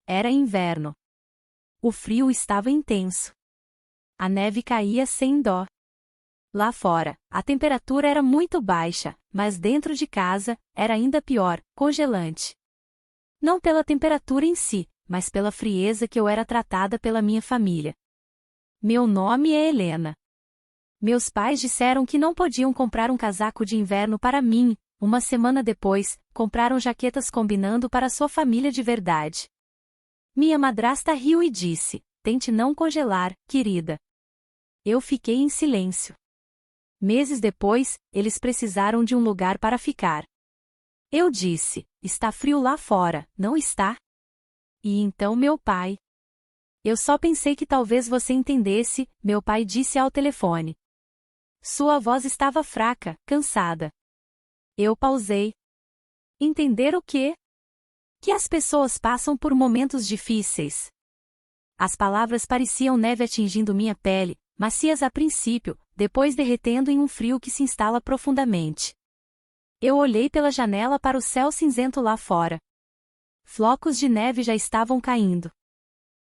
Era inverno. O frio estava intenso. A neve caía sem dó. Lá fora, a temperatura era muito baixa, mas dentro de casa, era ainda pior, congelante. Não pela temperatura em si, mas pela frieza que eu era tratada pela minha família. Meu nome é Helena. Meus pais disseram que não podiam comprar um casaco de inverno para mim. Uma semana depois, compraram jaquetas combinando para sua família de verdade. Minha madrasta riu e disse: "Tente não congelar, querida." Eu fiquei em silêncio. Meses depois, eles precisaram de um lugar para ficar. Eu disse: "Está frio lá fora, não está?" E então meu pai. "Eu só pensei que talvez você entendesse", meu pai disse ao telefone. Sua voz estava fraca, cansada. Eu pausei. Entender o quê? Que as pessoas passam por momentos difíceis. As palavras pareciam neve atingindo minha pele, macias a princípio, depois derretendo em um frio que se instala profundamente. Eu olhei pela janela para o céu cinzento lá fora. Flocos de neve já estavam caindo.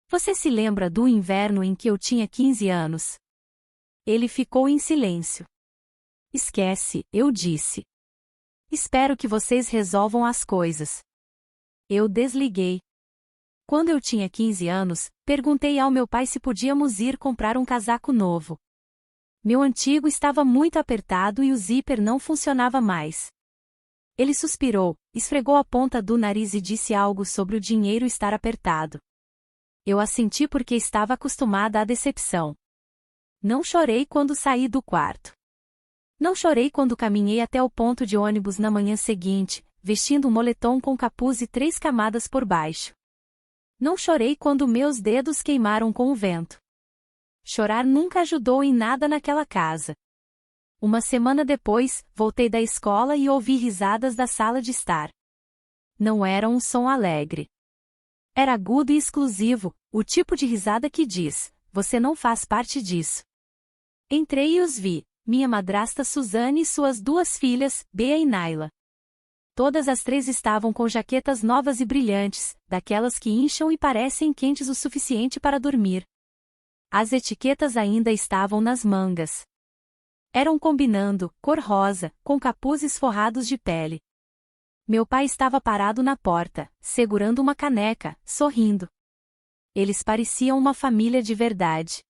Você se lembra do inverno em que eu tinha 15 anos? Ele ficou em silêncio. Esquece, eu disse. Espero que vocês resolvam as coisas. Eu desliguei. Quando eu tinha 15 anos, perguntei ao meu pai se podíamos ir comprar um casaco novo. Meu antigo estava muito apertado e o zíper não funcionava mais. Ele suspirou, esfregou a ponta do nariz e disse algo sobre o dinheiro estar apertado. Eu assenti porque estava acostumada à decepção. Não chorei quando saí do quarto. Não chorei quando caminhei até o ponto de ônibus na manhã seguinte, vestindo um moletom com capuz e 3 camadas por baixo. Não chorei quando meus dedos queimaram com o vento. Chorar nunca ajudou em nada naquela casa. Uma semana depois, voltei da escola e ouvi risadas da sala de estar. Não era um som alegre. Era agudo e exclusivo, o tipo de risada que diz: "Você não faz parte disso." Entrei e os vi. Minha madrasta Suzane e suas 2 filhas, Bea e Naila. Todas as 3 estavam com jaquetas novas e brilhantes, daquelas que incham e parecem quentes o suficiente para dormir. As etiquetas ainda estavam nas mangas. Eram combinando, cor rosa, com capuzes forrados de pele. Meu pai estava parado na porta, segurando uma caneca, sorrindo. Eles pareciam uma família de verdade.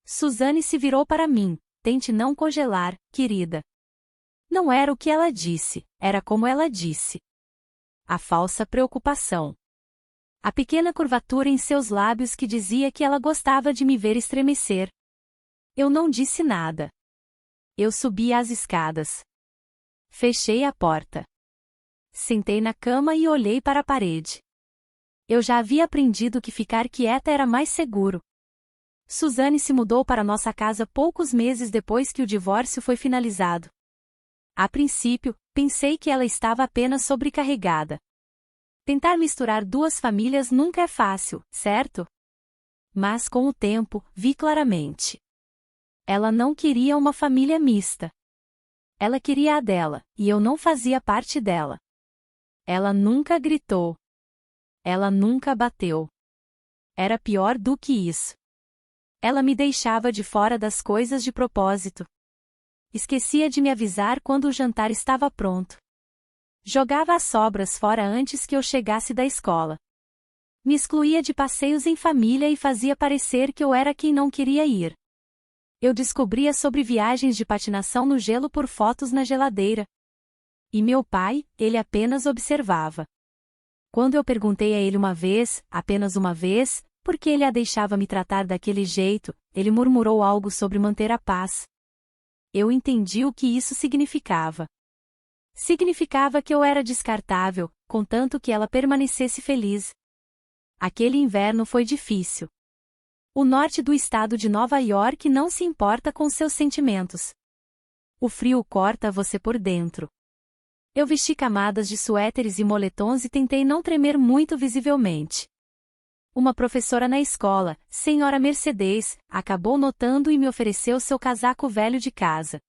Suzane se virou para mim. "Tente não congelar, querida." Não era o que ela disse, era como ela disse. A falsa preocupação. A pequena curvatura em seus lábios que dizia que ela gostava de me ver estremecer. Eu não disse nada. Eu subi as escadas. Fechei a porta. Sentei na cama e olhei para a parede. Eu já havia aprendido que ficar quieta era mais seguro. Suzane se mudou para nossa casa poucos meses depois que o divórcio foi finalizado. A princípio, pensei que ela estava apenas sobrecarregada. Tentar misturar 2 famílias nunca é fácil, certo? Mas com o tempo, vi claramente. Ela não queria uma família mista. Ela queria a dela, e eu não fazia parte dela. Ela nunca gritou. Ela nunca bateu. Era pior do que isso. Ela me deixava de fora das coisas de propósito. Esquecia de me avisar quando o jantar estava pronto. Jogava as sobras fora antes que eu chegasse da escola. Me excluía de passeios em família e fazia parecer que eu era quem não queria ir. Eu descobria sobre viagens de patinação no gelo por fotos na geladeira. E meu pai, ele apenas observava. Quando eu perguntei a ele uma vez, apenas uma vez, por que ele a deixava me tratar daquele jeito, ele murmurou algo sobre manter a paz. Eu entendi o que isso significava. Significava que eu era descartável, contanto que ela permanecesse feliz. Aquele inverno foi difícil. O norte do estado de Nova York não se importa com seus sentimentos. O frio corta você por dentro. Eu vesti camadas de suéteres e moletons e tentei não tremer muito visivelmente. Uma professora na escola, senhora Mercedes, acabou notando e me ofereceu seu casaco velho de casa.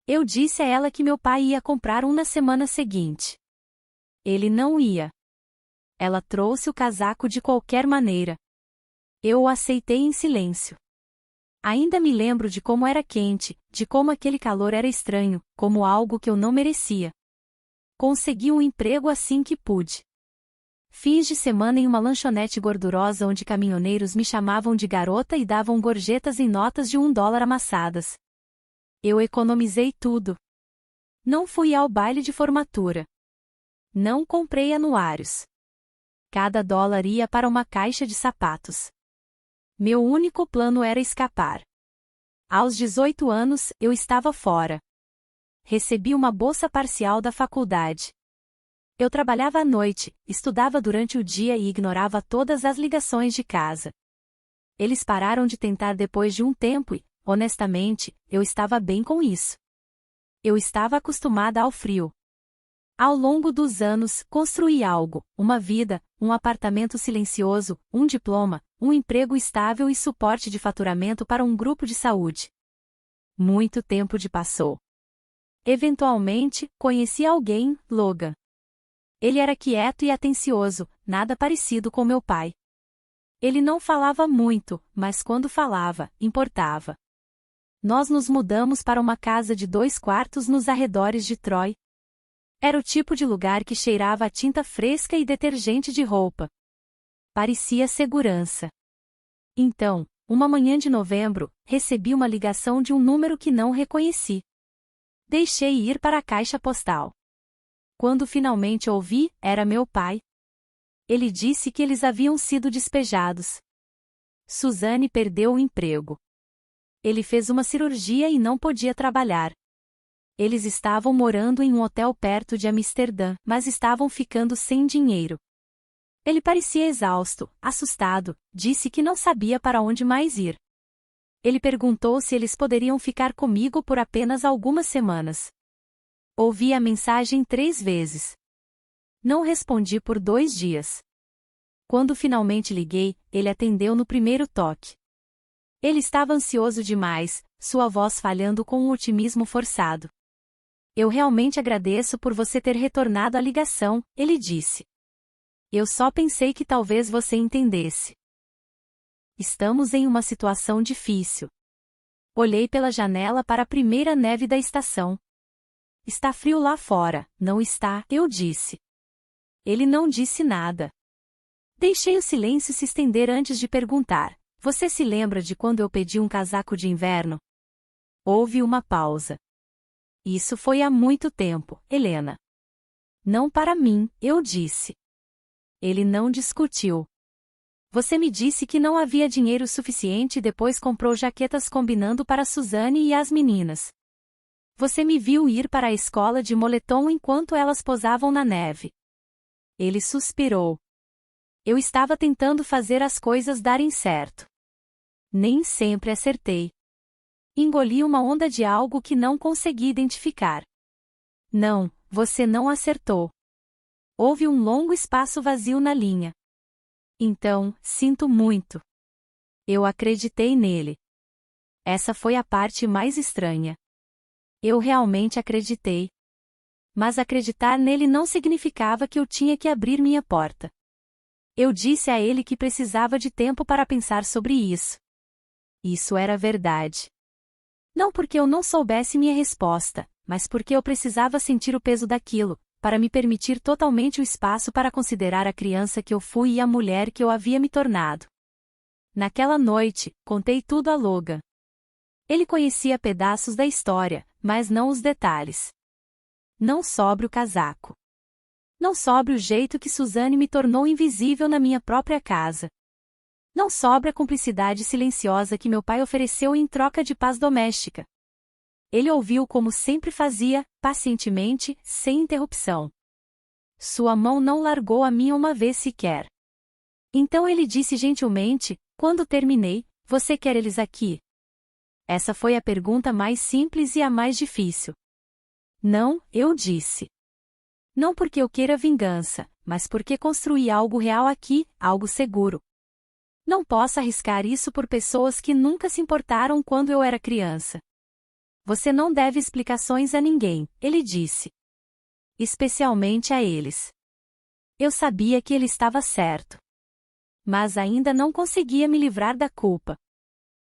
Eu disse a ela que meu pai ia comprar um na semana seguinte. Ele não ia. Ela trouxe o casaco de qualquer maneira. Eu o aceitei em silêncio. Ainda me lembro de como era quente, de como aquele calor era estranho, como algo que eu não merecia. Consegui um emprego assim que pude. Fins de semana em uma lanchonete gordurosa onde caminhoneiros me chamavam de garota e davam gorjetas em notas de $1 amassadas. Eu economizei tudo. Não fui ao baile de formatura. Não comprei anuários. Cada dólar ia para uma caixa de sapatos. Meu único plano era escapar. Aos 18 anos, eu estava fora. Recebi uma bolsa parcial da faculdade. Eu trabalhava à noite, estudava durante o dia e ignorava todas as ligações de casa. Eles pararam de tentar depois de um tempo e, honestamente, eu estava bem com isso. Eu estava acostumada ao frio. Ao longo dos anos, construí algo, uma vida, um apartamento silencioso, um diploma, um emprego estável e suporte de faturamento para um grupo de saúde. Muito tempo passou. Eventualmente, conheci alguém, Logan. Ele era quieto e atencioso, nada parecido com meu pai. Ele não falava muito, mas quando falava, importava. Nós nos mudamos para uma casa de 2 quartos nos arredores de Troy. Era o tipo de lugar que cheirava a tinta fresca e detergente de roupa. Parecia segurança. Então, uma manhã de novembro, recebi uma ligação de um número que não reconheci. Deixei ir para a caixa postal. Quando finalmente ouvi, era meu pai. Ele disse que eles haviam sido despejados. Suzanne perdeu o emprego. Ele fez uma cirurgia e não podia trabalhar. Eles estavam morando em um hotel perto de Amsterdã, mas estavam ficando sem dinheiro. Ele parecia exausto, assustado, disse que não sabia para onde mais ir. Ele perguntou se eles poderiam ficar comigo por apenas algumas semanas. Ouvi a mensagem 3 vezes. Não respondi por 2 dias. Quando finalmente liguei, ele atendeu no primeiro toque. Ele estava ansioso demais, sua voz falhando com um otimismo forçado. Eu realmente agradeço por você ter retornado a ligação, ele disse. Eu só pensei que talvez você entendesse. Estamos em uma situação difícil. Olhei pela janela para a primeira neve da estação. Está frio lá fora, não está? Eu disse. Ele não disse nada. Deixei o silêncio se estender antes de perguntar: você se lembra de quando eu pedi um casaco de inverno? Houve uma pausa. Isso foi há muito tempo, Helena. Não para mim, eu disse. Ele não discutiu. Você me disse que não havia dinheiro suficiente e depois comprou jaquetas combinando para Suzanne e as meninas. Você me viu ir para a escola de moletom enquanto elas posavam na neve. Ele suspirou. Eu estava tentando fazer as coisas darem certo. Nem sempre acertei. Engoli uma onda de algo que não consegui identificar. Não, você não acertou. Houve um longo espaço vazio na linha. Então, sinto muito. Eu acreditei nele. Essa foi a parte mais estranha. Eu realmente acreditei. Mas acreditar nele não significava que eu tinha que abrir minha porta. Eu disse a ele que precisava de tempo para pensar sobre isso. Isso era verdade. Não porque eu não soubesse minha resposta, mas porque eu precisava sentir o peso daquilo, para me permitir totalmente o espaço para considerar a criança que eu fui e a mulher que eu havia me tornado. Naquela noite, contei tudo a Logan. Ele conhecia pedaços da história, mas não os detalhes. Não sobre o casaco. Não sobre o jeito que Suzanne me tornou invisível na minha própria casa. Não sobre a cumplicidade silenciosa que meu pai ofereceu em troca de paz doméstica. Ele ouviu como sempre fazia, pacientemente, sem interrupção. Sua mão não largou a minha uma vez sequer. Então ele disse gentilmente, quando terminei: você quer eles aqui? Essa foi a pergunta mais simples e a mais difícil. Não, eu disse. Não porque eu queira vingança, mas porque construí algo real aqui, algo seguro. Não posso arriscar isso por pessoas que nunca se importaram quando eu era criança. Você não deve explicações a ninguém, ele disse. Especialmente a eles. Eu sabia que ele estava certo. Mas ainda não conseguia me livrar da culpa.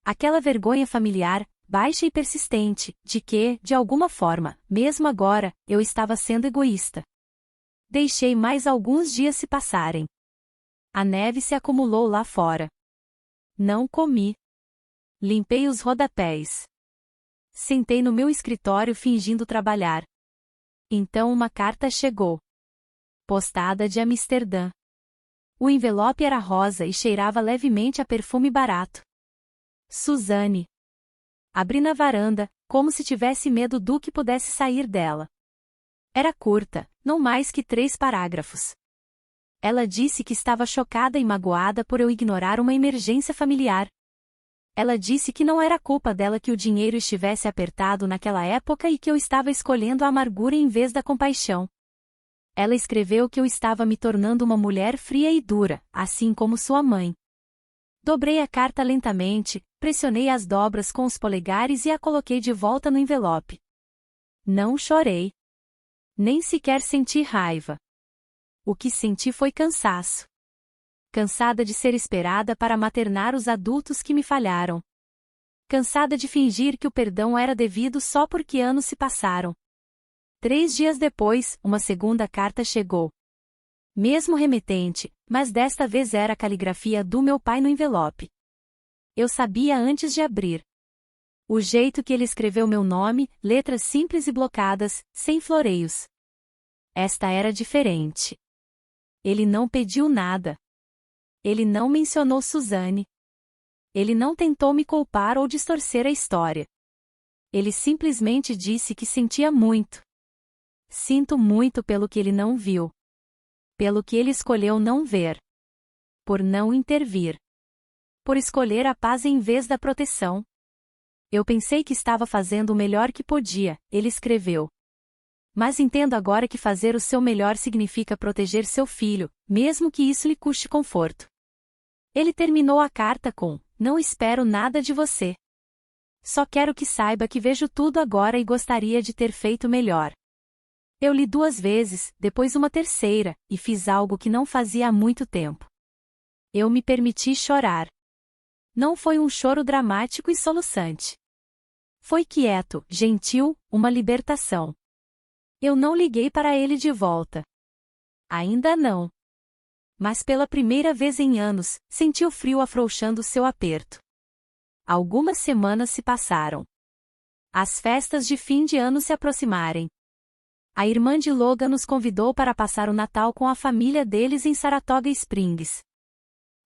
Aquela vergonha familiar, baixa e persistente, de que, de alguma forma, mesmo agora, eu estava sendo egoísta. Deixei mais alguns dias se passarem. A neve se acumulou lá fora. Não comi. Limpei os rodapés. Sentei no meu escritório fingindo trabalhar. Então uma carta chegou. Postada de Amsterdã. O envelope era rosa e cheirava levemente a perfume barato. Suzane. Abri na varanda, como se tivesse medo do que pudesse sair dela. Era curta, não mais que 3 parágrafos. Ela disse que estava chocada e magoada por eu ignorar uma emergência familiar. Ela disse que não era culpa dela que o dinheiro estivesse apertado naquela época e que eu estava escolhendo a amargura em vez da compaixão. Ela escreveu que eu estava me tornando uma mulher fria e dura, assim como sua mãe. Dobrei a carta lentamente, pressionei as dobras com os polegares e a coloquei de volta no envelope. Não chorei. Nem sequer senti raiva. O que senti foi cansaço. Cansada de ser esperada para maternar os adultos que me falharam. Cansada de fingir que o perdão era devido só porque anos se passaram. 3 dias depois, uma segunda carta chegou. Mesmo remetente, mas desta vez era a caligrafia do meu pai no envelope. Eu sabia antes de abrir. O jeito que ele escreveu meu nome, letras simples e blocadas, sem floreios. Esta era diferente. Ele não pediu nada. Ele não mencionou Suzane. Ele não tentou me culpar ou distorcer a história. Ele simplesmente disse que sentia muito. Sinto muito pelo que ele não viu. Pelo que ele escolheu não ver. Por não intervir. Por escolher a paz em vez da proteção. Eu pensei que estava fazendo o melhor que podia, ele escreveu. Mas entendo agora que fazer o seu melhor significa proteger seu filho, mesmo que isso lhe custe conforto. Ele terminou a carta com: não espero nada de você. Só quero que saiba que vejo tudo agora e gostaria de ter feito melhor. Eu li 2 vezes, depois uma terceira, e fiz algo que não fazia há muito tempo. Eu me permiti chorar. Não foi um choro dramático e soluçante. Foi quieto, gentil, uma libertação. Eu não liguei para ele de volta. Ainda não. Mas pela primeira vez em anos, senti o frio afrouxando seu aperto. Algumas semanas se passaram. As festas de fim de ano se aproximarem. A irmã de Logan nos convidou para passar o Natal com a família deles em Saratoga Springs.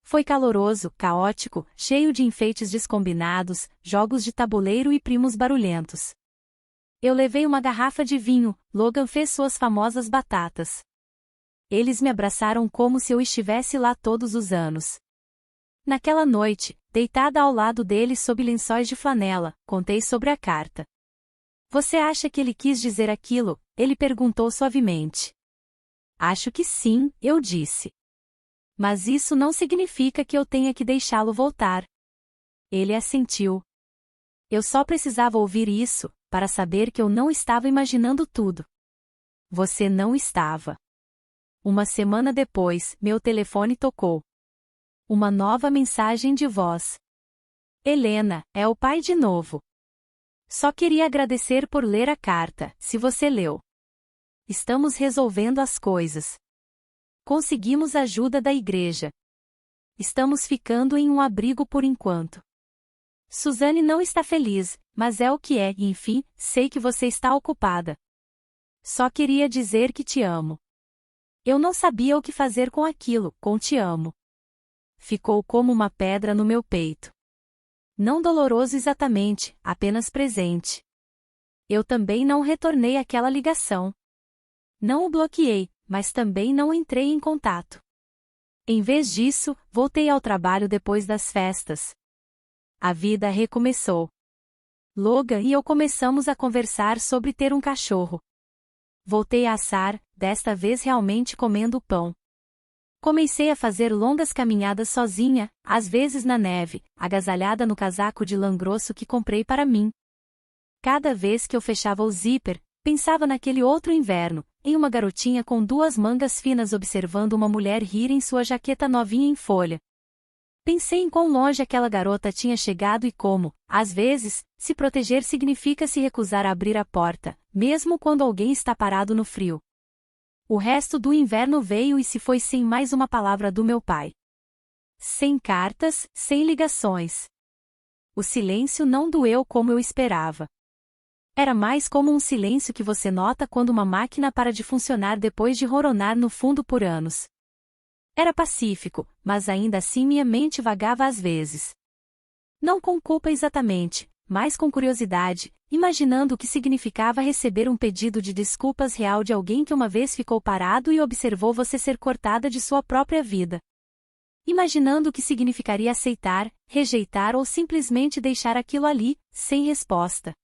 Foi caloroso, caótico, cheio de enfeites descombinados, jogos de tabuleiro e primos barulhentos. Eu levei uma garrafa de vinho, Logan fez suas famosas batatas. Eles me abraçaram como se eu estivesse lá todos os anos. Naquela noite, deitada ao lado deles sob lençóis de flanela, contei sobre a carta. Você acha que ele quis dizer aquilo? Ele perguntou suavemente. Acho que sim, eu disse. Mas isso não significa que eu tenha que deixá-lo voltar. Ele assentiu. Eu só precisava ouvir isso, para saber que eu não estava imaginando tudo. Você não estava. Uma semana depois, meu telefone tocou. Uma nova mensagem de voz. Helena, é o pai de novo. Só queria agradecer por ler a carta, se você leu. Estamos resolvendo as coisas. Conseguimos ajuda da igreja. Estamos ficando em um abrigo por enquanto. Suzane não está feliz, mas é o que é, e enfim, sei que você está ocupada. Só queria dizer que te amo. Eu não sabia o que fazer com aquilo, com te amo. Ficou como uma pedra no meu peito. Não doloroso exatamente, apenas presente. Eu também não retornei aquela ligação. Não o bloqueei, mas também não entrei em contato. Em vez disso, voltei ao trabalho depois das festas. A vida recomeçou. Logan e eu começamos a conversar sobre ter um cachorro. Voltei a assar, desta vez realmente comendo o pão. Comecei a fazer longas caminhadas sozinha, às vezes na neve, agasalhada no casaco de lã grosso que comprei para mim. Cada vez que eu fechava o zíper, pensava naquele outro inverno, em uma garotinha com duas mangas finas observando uma mulher rir em sua jaqueta novinha em folha. Pensei em quão longe aquela garota tinha chegado e como, às vezes, se proteger significa se recusar a abrir a porta, mesmo quando alguém está parado no frio. O resto do inverno veio e se foi sem mais uma palavra do meu pai. Sem cartas, sem ligações. O silêncio não doeu como eu esperava. Era mais como um silêncio que você nota quando uma máquina para de funcionar depois de roronar no fundo por anos. Era pacífico, mas ainda assim minha mente vagava às vezes. Não com culpa exatamente, mas com curiosidade, imaginando o que significava receber um pedido de desculpas real de alguém que uma vez ficou parado e observou você ser cortada de sua própria vida. Imaginando o que significaria aceitar, rejeitar ou simplesmente deixar aquilo ali, sem resposta.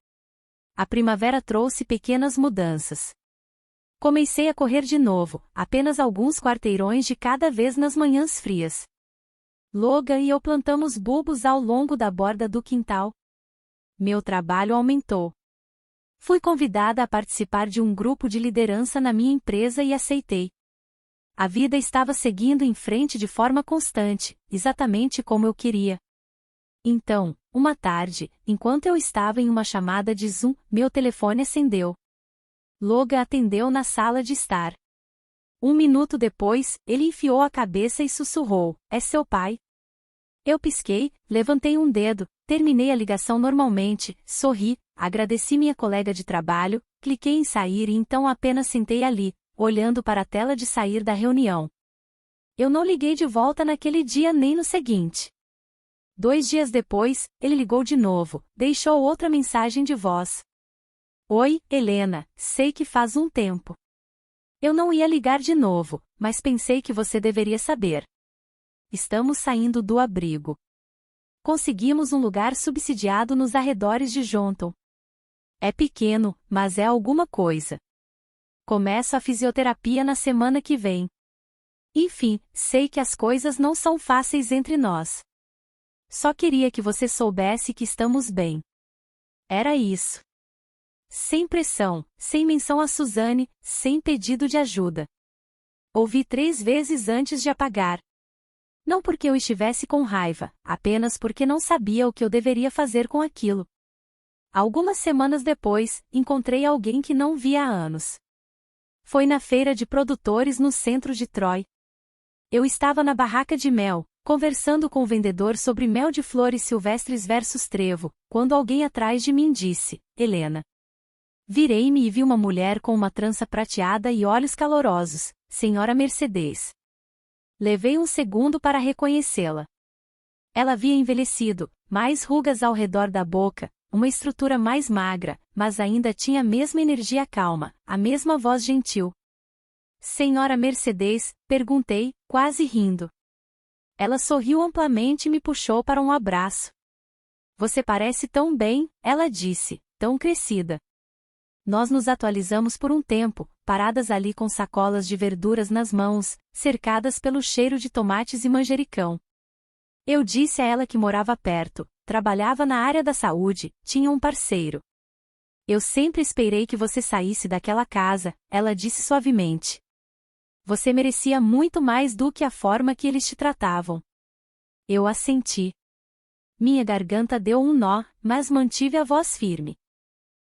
A primavera trouxe pequenas mudanças. Comecei a correr de novo, apenas alguns quarteirões de cada vez nas manhãs frias. Logan e eu plantamos bulbos ao longo da borda do quintal. Meu trabalho aumentou. Fui convidada a participar de um grupo de liderança na minha empresa e aceitei. A vida estava seguindo em frente de forma constante, exatamente como eu queria. Então, uma tarde, enquanto eu estava em uma chamada de Zoom, meu telefone acendeu. Logan atendeu na sala de estar. 1 minuto depois, ele enfiou a cabeça e sussurrou: "É seu pai?" Eu pisquei, levantei um dedo, terminei a ligação normalmente, sorri, agradeci minha colega de trabalho, cliquei em sair e então apenas sentei ali, olhando para a tela de sair da reunião. Eu não liguei de volta naquele dia nem no seguinte. 2 dias depois, ele ligou de novo, deixou outra mensagem de voz. "Oi, Helena, sei que faz um tempo. Eu não ia ligar de novo, mas pensei que você deveria saber. Estamos saindo do abrigo. Conseguimos um lugar subsidiado nos arredores de Jonton. É pequeno, mas é alguma coisa. Começo a fisioterapia na semana que vem. Enfim, sei que as coisas não são fáceis entre nós. Só queria que você soubesse que estamos bem." Era isso. Sem pressão, sem menção a Suzane, sem pedido de ajuda. Ouvi 3 vezes antes de apagar. Não porque eu estivesse com raiva, apenas porque não sabia o que eu deveria fazer com aquilo. Algumas semanas depois, encontrei alguém que não via há anos. Foi na feira de produtores no centro de Troy. Eu estava na barraca de mel, conversando com o vendedor sobre mel de flores silvestres versus trevo, quando alguém atrás de mim disse: "Helena." Virei-me e vi uma mulher com uma trança prateada e olhos calorosos, Senhora Mercedes. Levei um segundo para reconhecê-la. Ela havia envelhecido, mais rugas ao redor da boca, uma estrutura mais magra, mas ainda tinha a mesma energia calma, a mesma voz gentil. "Senhora Mercedes?" perguntei, quase rindo. Ela sorriu amplamente e me puxou para um abraço. "Você parece tão bem," ela disse, "tão crescida." Nós nos atualizamos por um tempo, paradas ali com sacolas de verduras nas mãos, cercadas pelo cheiro de tomates e manjericão. Eu disse a ela que morava perto, trabalhava na área da saúde, tinha um parceiro. "Eu sempre esperei que você saísse daquela casa," ela disse suavemente. "Você merecia muito mais do que a forma que eles te tratavam." Eu assenti. Minha garganta deu um nó, mas mantive a voz firme.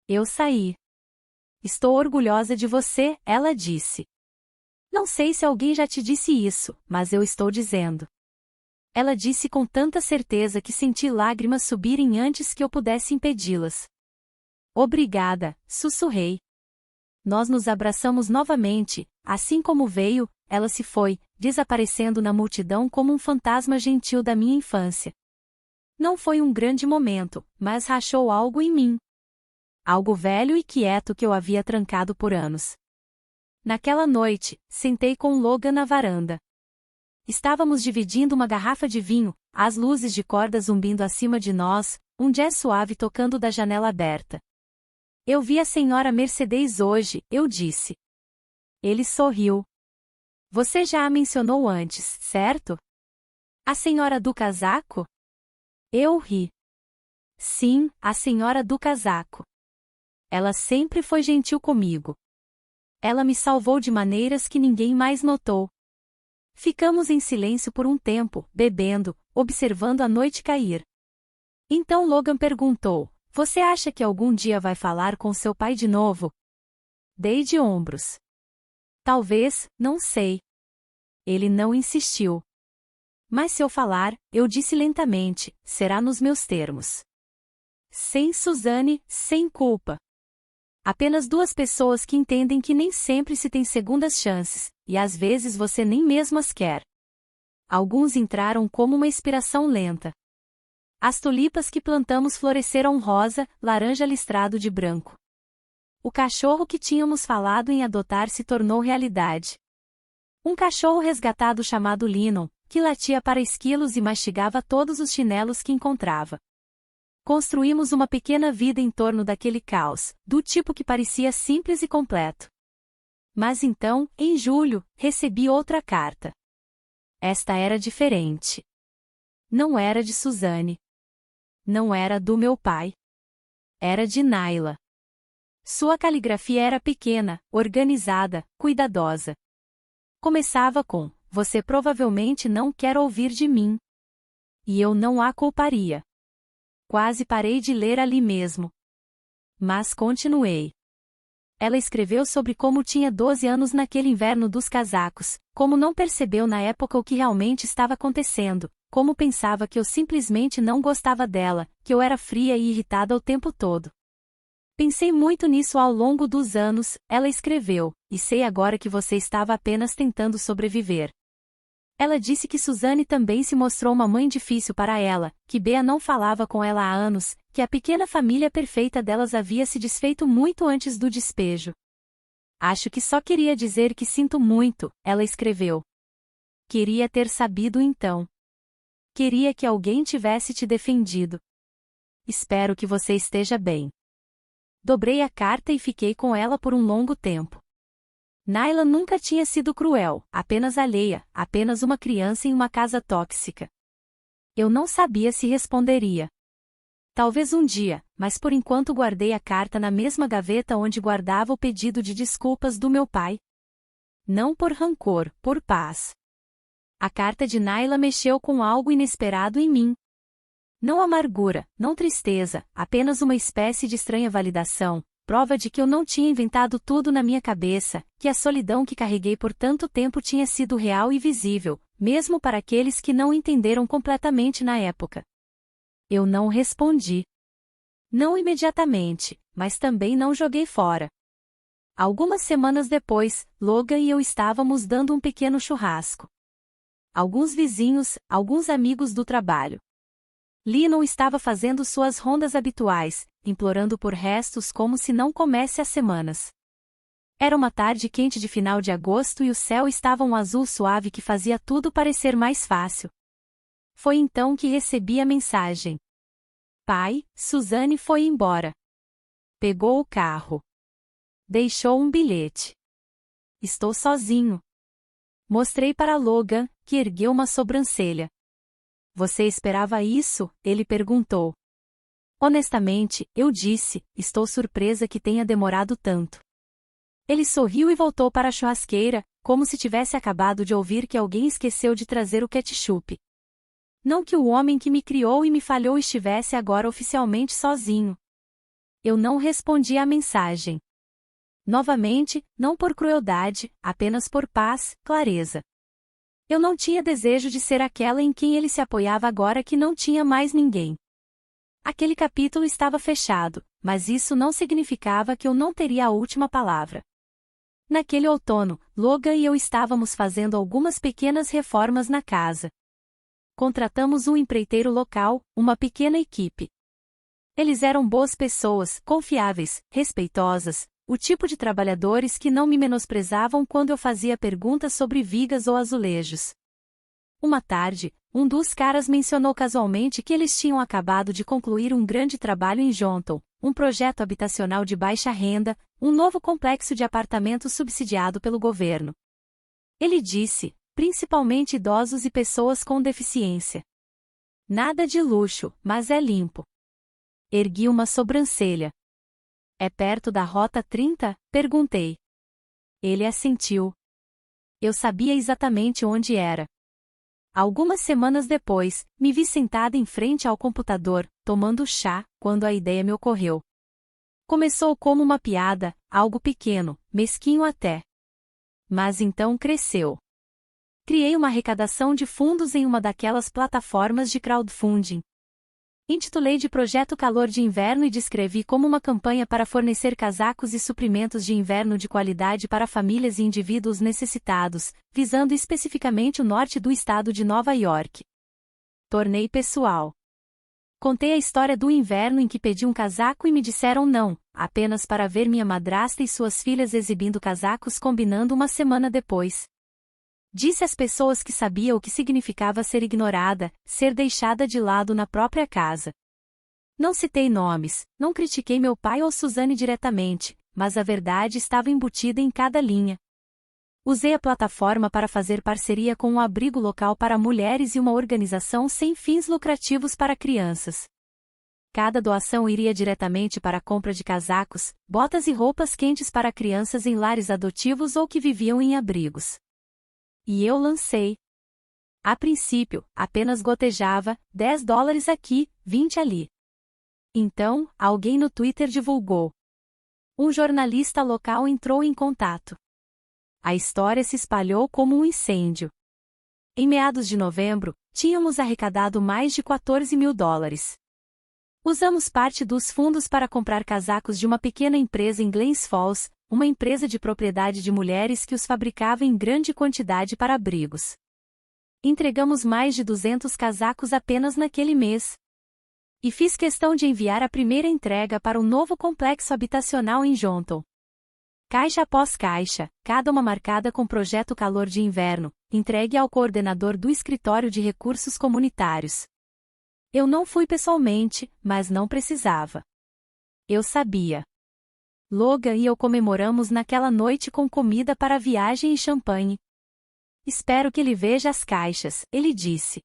Eu saí. "Estou orgulhosa de você," ela disse. "Não sei se alguém já te disse isso, mas eu estou dizendo." Ela disse com tanta certeza que senti lágrimas subirem antes que eu pudesse impedi-las. "Obrigada," sussurrei. Nós nos abraçamos novamente, assim como veio, ela se foi, desaparecendo na multidão como um fantasma gentil da minha infância. Não foi um grande momento, mas rachou algo em mim. Algo velho e quieto que eu havia trancado por anos. Naquela noite, sentei com Logan na varanda. Estávamos dividindo uma garrafa de vinho, as luzes de corda zumbindo acima de nós, um jazz suave tocando da janela aberta. "Eu vi a senhora Mercedes hoje," eu disse. Ele sorriu. "Você já a mencionou antes, certo? A senhora do casaco?" Eu ri. "Sim, a senhora do casaco. Ela sempre foi gentil comigo." Ela me salvou de maneiras que ninguém mais notou. Ficamos em silêncio por um tempo, bebendo, observando a noite cair. Então Logan perguntou: Você acha que algum dia vai falar com seu pai de novo? Dei de ombros. Talvez, não sei. Ele não insistiu. Mas se eu falar, eu disse lentamente, será nos meus termos. Sem Suzanne, sem culpa. Apenas duas pessoas que entendem que nem sempre se tem segundas chances, e às vezes você nem mesmo as quer. Alguns entraram como uma inspiração lenta. As tulipas que plantamos floresceram rosa, laranja listrado de branco. O cachorro que tínhamos falado em adotar se tornou realidade. Um cachorro resgatado chamado Lennon, que latia para esquilos e mastigava todos os chinelos que encontrava. Construímos uma pequena vida em torno daquele caos, do tipo que parecia simples e completo. Mas então, em julho, recebi outra carta. Esta era diferente. Não era de Suzanne. Não era do meu pai. Era de Naila. Sua caligrafia era pequena, organizada, cuidadosa. Começava com: Você provavelmente não quer ouvir de mim. E eu não a culparia. Quase parei de ler ali mesmo. Mas continuei. Ela escreveu sobre como tinha 12 anos naquele inverno dos casacos, como não percebeu na época o que realmente estava acontecendo, como pensava que eu simplesmente não gostava dela, que eu era fria e irritada o tempo todo. Pensei muito nisso ao longo dos anos, ela escreveu, e sei agora que você estava apenas tentando sobreviver. Ela disse que Suzanne também se mostrou uma mãe difícil para ela, que Bea não falava com ela há anos, que a pequena família perfeita delas havia se desfeito muito antes do despejo. Acho que só queria dizer que sinto muito, ela escreveu. Queria ter sabido então. Queria que alguém tivesse te defendido. Espero que você esteja bem. Dobrei a carta e fiquei com ela por um longo tempo. Naila nunca tinha sido cruel, apenas alheia, apenas uma criança em uma casa tóxica. Eu não sabia se responderia. Talvez um dia, mas por enquanto guardei a carta na mesma gaveta onde guardava o pedido de desculpas do meu pai. Não por rancor, por paz. A carta de Naila mexeu com algo inesperado em mim. Não amargura, não tristeza, apenas uma espécie de estranha validação, prova de que eu não tinha inventado tudo na minha cabeça, que a solidão que carreguei por tanto tempo tinha sido real e visível, mesmo para aqueles que não entenderam completamente na época. Eu não respondi. Não imediatamente, mas também não joguei fora. Algumas semanas depois, Logan e eu estávamos dando um pequeno churrasco. Alguns vizinhos, alguns amigos do trabalho. Lennon estava fazendo suas rondas habituais, implorando por restos como se não comesse há semanas. Era uma tarde quente de final de agosto e o céu estava um azul suave que fazia tudo parecer mais fácil. Foi então que recebi a mensagem. Pai, Suzanne foi embora. Pegou o carro. Deixou um bilhete. Estou sozinho. Mostrei para Logan, que ergueu uma sobrancelha. Você esperava isso? Ele perguntou. Honestamente, eu disse, estou surpresa que tenha demorado tanto. Ele sorriu e voltou para a churrasqueira, como se tivesse acabado de ouvir que alguém esqueceu de trazer o ketchup. Não que o homem que me criou e me falhou estivesse agora oficialmente sozinho. Eu não respondi à mensagem. Novamente, não por crueldade, apenas por paz, clareza. Eu não tinha desejo de ser aquela em quem ele se apoiava agora que não tinha mais ninguém. Aquele capítulo estava fechado, mas isso não significava que eu não teria a última palavra. Naquele outono, Logan e eu estávamos fazendo algumas pequenas reformas na casa. Contratamos um empreiteiro local, uma pequena equipe. Eles eram boas pessoas, confiáveis, respeitosas, o tipo de trabalhadores que não me menosprezavam quando eu fazia perguntas sobre vigas ou azulejos. Uma tarde, um dos caras mencionou casualmente que eles tinham acabado de concluir um grande trabalho em Jonton, um projeto habitacional de baixa renda, um novo complexo de apartamentos subsidiado pelo governo. Ele disse, principalmente idosos e pessoas com deficiência. Nada de luxo, mas é limpo. Ergui uma sobrancelha. É perto da Rota 30? Perguntei. Ele assentiu. Eu sabia exatamente onde era. Algumas semanas depois, me vi sentada em frente ao computador, tomando chá, quando a ideia me ocorreu. Começou como uma piada, algo pequeno, mesquinho até. Mas então cresceu. Criei uma arrecadação de fundos em uma daquelas plataformas de crowdfunding. Intitulei de Projeto Calor de Inverno e descrevi como uma campanha para fornecer casacos e suprimentos de inverno de qualidade para famílias e indivíduos necessitados, visando especificamente o norte do estado de Nova York. Tornei pessoal. Contei a história do inverno em que pedi um casaco e me disseram não, apenas para ver minha madrasta e suas filhas exibindo casacos combinando uma semana depois. Disse às pessoas que sabia o que significava ser ignorada, ser deixada de lado na própria casa. Não citei nomes, não critiquei meu pai ou Suzane diretamente, mas a verdade estava embutida em cada linha. Usei a plataforma para fazer parceria com um abrigo local para mulheres e uma organização sem fins lucrativos para crianças. Cada doação iria diretamente para a compra de casacos, botas e roupas quentes para crianças em lares adotivos ou que viviam em abrigos. E eu lancei. A princípio, apenas gotejava, $10 aqui, 20 ali. Então, alguém no Twitter divulgou. Um jornalista local entrou em contato. A história se espalhou como um incêndio. Em meados de novembro, tínhamos arrecadado mais de $14 mil. Usamos parte dos fundos para comprar casacos de uma pequena empresa em Glens Falls, uma empresa de propriedade de mulheres que os fabricava em grande quantidade para abrigos. Entregamos mais de 200 casacos apenas naquele mês. E fiz questão de enviar a primeira entrega para o novo complexo habitacional em Jonton. Caixa após caixa, cada uma marcada com Projeto Calor de Inverno, entregue ao coordenador do Escritório de Recursos Comunitários. Eu não fui pessoalmente, mas não precisava. Eu sabia. Logan e eu comemoramos naquela noite com comida para a viagem e champanhe. Espero que ele veja as caixas, ele disse.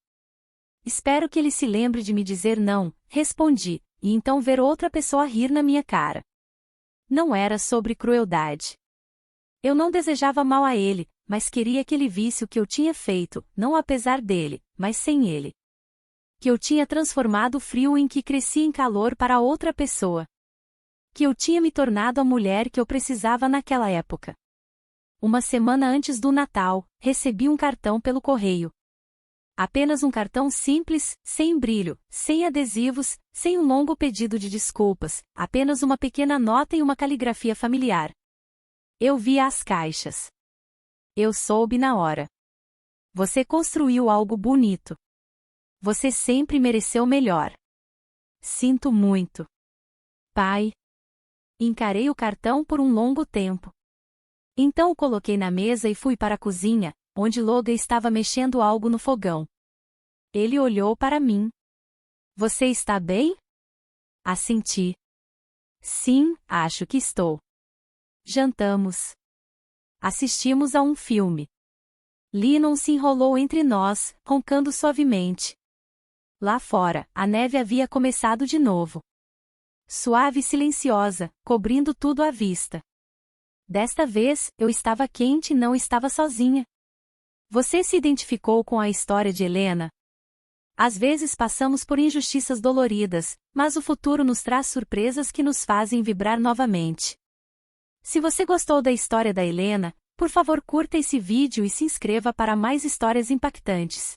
Espero que ele se lembre de me dizer não, respondi, e então ver outra pessoa rir na minha cara. Não era sobre crueldade. Eu não desejava mal a ele, mas queria que ele visse o que eu tinha feito, não apesar dele, mas sem ele. Que eu tinha transformado o frio em que cresci em calor para outra pessoa. Que eu tinha me tornado a mulher que eu precisava naquela época. Uma semana antes do Natal, recebi um cartão pelo correio. Apenas um cartão simples, sem brilho, sem adesivos, sem um longo pedido de desculpas, apenas uma pequena nota e uma caligrafia familiar. Eu vi as caixas. Eu soube na hora. Você construiu algo bonito. Você sempre mereceu melhor. Sinto muito. Pai. Encarei o cartão por um longo tempo. Então o coloquei na mesa e fui para a cozinha, onde Logan estava mexendo algo no fogão. Ele olhou para mim. Você está bem? Assenti. Sim, acho que estou. Jantamos. Assistimos a um filme. Lennon se enrolou entre nós, roncando suavemente. Lá fora, a neve havia começado de novo. Suave e silenciosa, cobrindo tudo à vista. Desta vez, eu estava quente e não estava sozinha. Você se identificou com a história de Helena? Às vezes passamos por injustiças doloridas, mas o futuro nos traz surpresas que nos fazem vibrar novamente. Se você gostou da história da Helena, por favor curta esse vídeo e se inscreva para mais histórias impactantes.